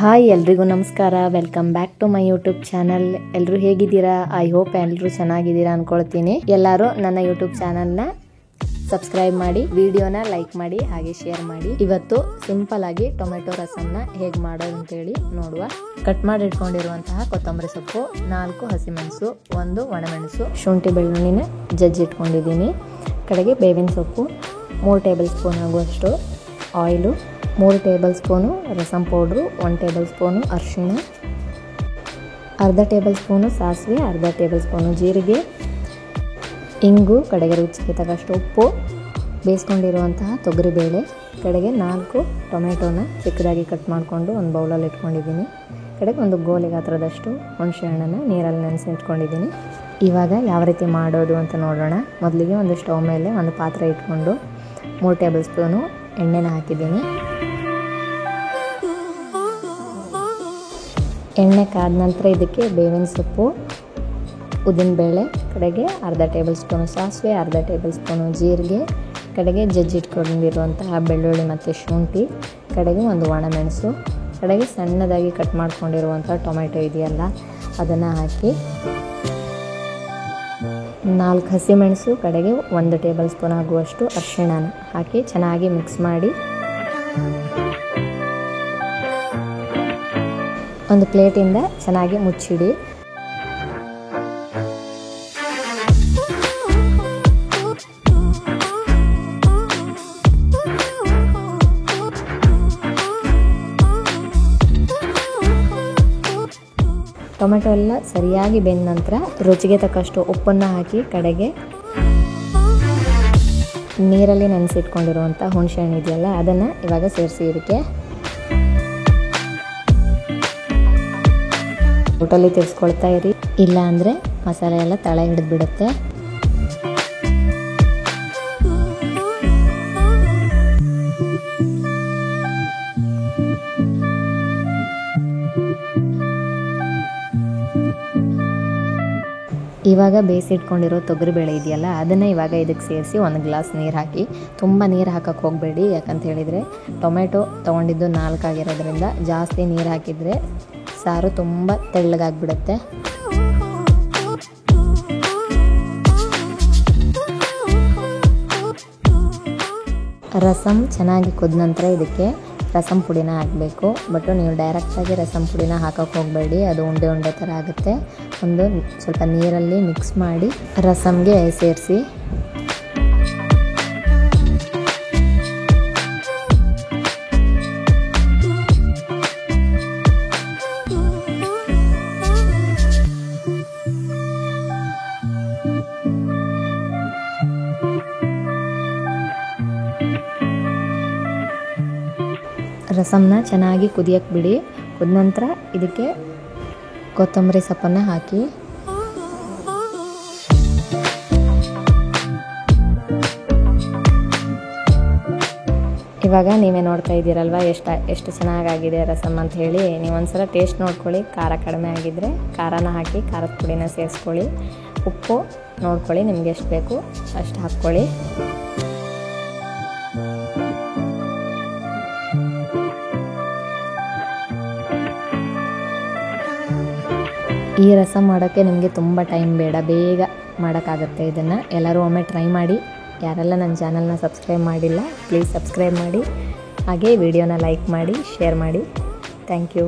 Hi ಎಲ್ರಿಗೂ ನಮಸ್ಕಾರ. Welcome back to my YouTube channel. ಎಲ್ಲರೂ ಹೇಗಿದ್ದೀರಾ? ಐ ಹೋಪ್ ಎಲ್ಲರೂ ಚೆನ್ನಾಗಿದ್ದೀರಾ ಅನ್ಕೊಳ್ತೀನಿ. ಎಲ್ಲರೂ ನನ್ನ ಯೂಟ್ಯೂಬ್ ಚಾನಲ್ನ ಸಬ್ಸ್ಕ್ರೈಬ್ ಮಾಡಿ, ವಿಡಿಯೋನ ಲೈಕ್ ಮಾಡಿ, ಹಾಗೆ ಶೇರ್ ಮಾಡಿ. ಇವತ್ತು ಸಿಂಪಲ್ ಆಗಿ ಟೊಮೆಟೊ ರಸಂನ ಹೇಗೆ ಮಾಡೋದು ಅಂತೇಳಿ ನೋಡುವ. ಕಟ್ ಮಾಡಿ ಇಟ್ಕೊಂಡಿರುವಂತಹ ಕೊತ್ತಂಬರಿ ಸೊಪ್ಪು, 4 ಹಸಿಮೆಣಸು, 1 ಒಣಮೆಣಸು, ಶುಂಠಿ ಬೆಳ್ಳುಳ್ಳಿನ ಜಜ್ಜಿ ಇಟ್ಕೊಂಡಿದ್ದೀನಿ. ಕಡೆಗೆ ಬೇವಿನ ಸೊಪ್ಪು, 3 ಟೇಬಲ್ ಸ್ಪೂನ್ ಆಗುವಷ್ಟು oil, 3 table spoon rasam powder, 1 table spoon ಅರಿಶಿಣ, ಅರ್ಧ ಟೇಬಲ್ ಸ್ಪೂನು ಸಾಸಿವೆ, ಅರ್ಧ ಟೇಬಲ್ ಸ್ಪೂನು ಜೀರಿಗೆ, ಇಂಗು, ಕಡೆಗೆ ರುಚಿಗೆ ತಕ್ಕಷ್ಟು ಉಪ್ಪು, ಬೇಯಿಸ್ಕೊಂಡಿರುವಂತಹ ತೊಗರಿಬೇಳೆ, ಕಡೆಗೆ 4 ಟೊಮೆಟೊನ ಚಿಕ್ಕದಾಗಿ ಕಟ್ ಮಾಡಿಕೊಂಡು ಒಂದು ಬೌಲಲ್ಲಿ ಇಟ್ಕೊಂಡಿದ್ದೀನಿ. ಕಡೆಗೆ ಒಂದು ಗೋಲಿ ಗಾತ್ರದಷ್ಟು ಹುಣಸೆ ಹಣ್ಣನ್ನು ನೀರಲ್ಲಿ ನೆನೆಸಿ ಇಟ್ಕೊಂಡಿದ್ದೀನಿ. ಇವಾಗ ಯಾವ ರೀತಿ ಮಾಡೋದು ಅಂತ ನೋಡೋಣ. ಮೊದಲಿಗೆ ಒಂದು ಸ್ಟವ್ ಮೇಲೆ ಒಂದು ಪಾತ್ರೆ ಇಟ್ಕೊಂಡು 3 ಟೇಬಲ್ ಸ್ಪೂನು ಎಣ್ಣೆನ ಹಾಕಿದ್ದೀನಿ. ಎಣ್ಣೆ ಕಾದ ನಂತರ ಇದಕ್ಕೆ ಬೇವಿನ ಸೊಪ್ಪು, ಉದ್ದಿನಬೇಳೆ, ಕಡೆಗೆ ಅರ್ಧ ಟೇಬಲ್ ಸ್ಪೂನು ಸಾಸಿವೆ, ಅರ್ಧ ಟೇಬಲ್ ಸ್ಪೂನು ಜೀರಿಗೆ, ಕಡೆಗೆ ಜಜ್ಜಿಟ್ಕೊಂಡಿರುವಂತಹ ಬೆಳ್ಳುಳ್ಳಿ ಮತ್ತು ಶುಂಠಿ, ಕಡೆಗೆ 1 ಒಣಮೆಣಸು, ಕಡೆಗೆ ಸಣ್ಣದಾಗಿ ಕಟ್ ಮಾಡ್ಕೊಂಡಿರುವಂಥ ಟೊಮೆಟೊ ಇದೆಯಲ್ಲ ಅದನ್ನು ಹಾಕಿ, 4 ಹಸಿಮೆಣಸು, ಕಡೆಗೆ 1 ಟೇಬಲ್ ಸ್ಪೂನ್ ಆಗುವಷ್ಟು ಅರಿಶಿಣನ ಹಾಕಿ ಚೆನ್ನಾಗಿ ಮಿಕ್ಸ್ ಮಾಡಿ ಒಂದು ಪ್ಲೇಟಿಂದ ಚೆನ್ನಾಗಿ ಮುಚ್ಚಿಡಿ. ಟೊಮೆಟೊ ಎಲ್ಲ ಸರಿಯಾಗಿ ಬೆಂದ ನಂತರ ರುಚಿಗೆ ತಕ್ಕಷ್ಟು ಉಪ್ಪನ್ನು ಹಾಕಿ, ಕಡೆಗೆ ನೀರಲ್ಲಿ ನೆನೆಸಿಟ್ಕೊಂಡಿರುವಂಥ ಹುಣಸೆ ಹಣ್ಣು ಇದೆಯಲ್ಲ ಅದನ್ನು ಇವಾಗ ಸೇರಿಸಿ ಇದಕ್ಕೆ ಊಟಲ್ಲಿ ತಿರ್ಸ್ಕೊಳ್ತಾ ಇರಿ, ಇಲ್ಲ ಅಂದರೆ ಮಸಾಲೆ ಎಲ್ಲ ತಳ ಹಿಡಿದು ಬಿಡುತ್ತೆ. ಇವಾಗ ಬೇಯಿಸಿಟ್ಕೊಂಡಿರೋ ತೊಗರಿಬೇಳೆ ಇದೆಯಲ್ಲ ಅದನ್ನು ಇವಾಗ ಇದಕ್ಕೆ ಸೇರಿಸಿ 1 ಗ್ಲಾಸ್ ನೀರು ಹಾಕಿ. ತುಂಬ ನೀರು ಹಾಕಕ್ಕೆ ಹೋಗಬೇಡಿ, ಯಾಕಂತ ಹೇಳಿದರೆ ಟೊಮೆಟೊ ತೊಗೊಂಡಿದ್ದು 4 ಆಗಿರೋದ್ರಿಂದ ಜಾಸ್ತಿ ನೀರು ಹಾಕಿದರೆ ಸಾರು ತುಂಬ ತೆಳ್ಳಗಾಗ್ಬಿಡುತ್ತೆ. ರಸಮ್ ಚೆನ್ನಾಗಿ ಕುದ ನಂತರ ಇದಕ್ಕೆ ರಸಂ ಪುಡಿನ ಹಾಕಬೇಕು. ಬಟ್ ನೀವು ಡೈರೆಕ್ಟಾಗಿ ರಸಂ ಪುಡಿನ ಹಾಕಕ್ಕೆ ಹೋಗಬೇಡಿ, ಅದು ಉಂಡೆ ಉಂಡೆ ಥರ ಆಗುತ್ತೆ. ಒಂದು ಸ್ವಲ್ಪ ನೀರಲ್ಲಿ ಮಿಕ್ಸ್ ಮಾಡಿ ರಸಮ್ಗೆ ಸೇರಿಸಿ. ರಸಮ್ನ ಚೆನ್ನಾಗಿ ಕುದಿಯಕ್ಕೆ ಬಿಡಿ. ಕುದ ನಂತರ ಇದಕ್ಕೆ ಕೊತ್ತಂಬರಿ ಸೊಪ್ಪನ್ನು ಹಾಕಿ, ಇವಾಗ ನೀವೇ ನೋಡ್ತಾ ಇದ್ದೀರಲ್ವ ಎಷ್ಟು ಚೆನ್ನಾಗಾಗಿದೆ ರಸಮ್ ಅಂತ ಹೇಳಿ. ನೀವು ಒಂದ್ಸಲ ಟೇಸ್ಟ್ ನೋಡ್ಕೊಳ್ಳಿ. ಖಾರ ಕಡಿಮೆ ಆಗಿದ್ದರೆ ಖಾರನ ಹಾಕಿ ಖಾರದ ಪುಡಿನ ಸೇರಿಸ್ಕೊಳ್ಳಿ. ಉಪ್ಪು ನೋಡ್ಕೊಳ್ಳಿ, ನಿಮ್ಗೆ ಎಷ್ಟು ಬೇಕು ಅಷ್ಟು ಹಾಕ್ಕೊಳ್ಳಿ. ಈ ರಸಮ್ ಮಾಡೋಕ್ಕೆ ನಿಮಗೆ ತುಂಬ ಟೈಮ್ ಬೇಡ, ಬೇಗ ಮಾಡೋಕ್ಕಾಗತ್ತೆ. ಇದನ್ನು ಎಲ್ಲರೂ ಒಮ್ಮೆ ಟ್ರೈ ಮಾಡಿ. ಯಾರೆಲ್ಲ ನನ್ನ ಚಾನಲ್ನ ಸಬ್ಸ್ಕ್ರೈಬ್ ಮಾಡಿಲ್ಲ ಪ್ಲೀಸ್ ಸಬ್ಸ್ಕ್ರೈಬ್ ಮಾಡಿ, ಹಾಗೆ ವಿಡಿಯೋನ ಲೈಕ್ ಮಾಡಿ, ಶೇರ್ ಮಾಡಿ. Thank you.